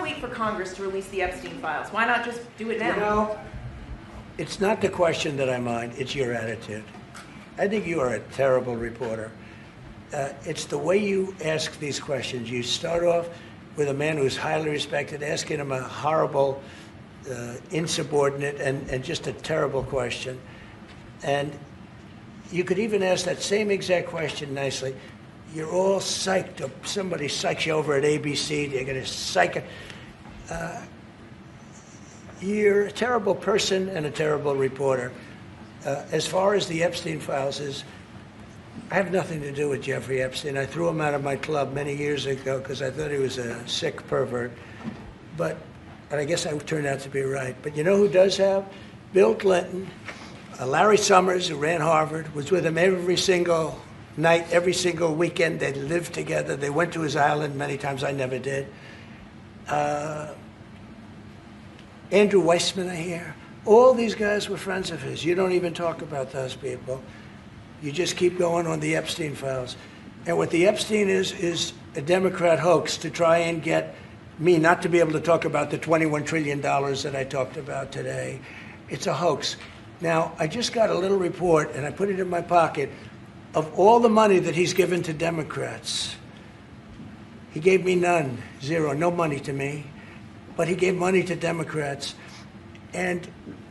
wait for Congress to release the Epstein files? Why not just do it now? You know, it's not the question that I mind, it's your attitude. I think you are a terrible reporter. It's the way you ask these questions. You start off with a man who's highly respected, asking him a horrible, insubordinate, and just a terrible question. And you could even ask that same exact question nicely. You're all psyched up. Somebody psychs you over at ABC. They're going to psych it. You're a terrible person and a terrible reporter. As far as the Epstein files is, I have nothing to do with Jeffrey Epstein. I threw him out of my club many years ago because I thought he was a sick pervert. And I guess I turned out to be right. But you know who does have? Bill Clinton, Larry Summers, who ran Harvard, was with him every single night, every single weekend. They lived together. They went to his island many times. I never did. Andrew Weissman, I hear. All these guys were friends of his. You don't even talk about those people. You just keep going on the Epstein files. And what the Epstein is a Democrat hoax to try and get me not to be able to talk about the $21 trillion that I talked about today. It's a hoax. Now, I just got a little report, and I put it in my pocket, of all the money that he's given to Democrats. He gave me none, zero, no money to me. But he gave money to Democrats. And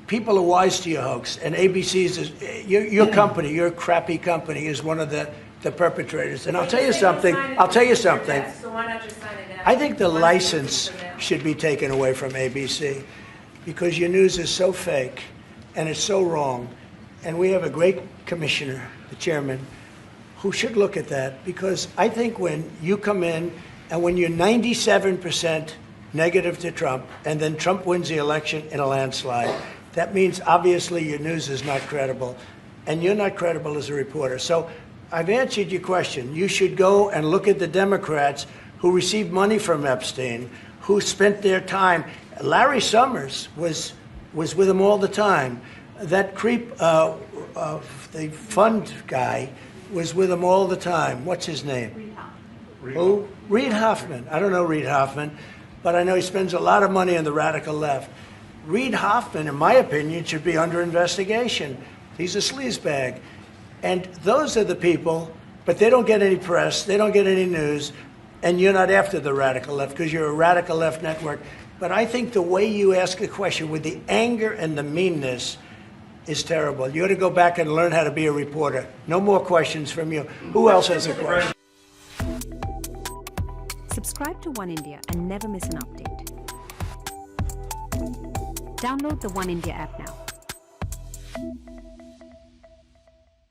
people are wise to your hoax. And ABC's, your company, your crappy company, is one of the perpetrators. And I'll tell you something. So why not just sign it now? I think the license should be taken away from ABC because your news is so fake and it's so wrong. And we have a great commissioner, the chairman, who should look at that, because I think when you come in and when you're 97% negative to Trump, and then Trump wins the election in a landslide, that means obviously your news is not credible, and you're not credible as a reporter. So I've answered your question. You should go and look at the Democrats who received money from Epstein, who spent their time. Larry Summers was with him all the time. That creep, the fund guy, was with him all the time. What's his name? Reid Hoffman. Who? Reid Hoffman. I don't know Reid Hoffman, but I know he spends a lot of money on the radical left. Reid Hoffman, in my opinion, should be under investigation. He's a sleazebag. And those are the people, but they don't get any press, they don't get any news, and you're not after the radical left because you're a radical left network. But I think the way you ask a question with the anger and the meanness is terrible. You ought to go back and learn how to be a reporter. No more questions from you. Who else has a question? Subscribe to One India and never miss an update. Download the One India app now.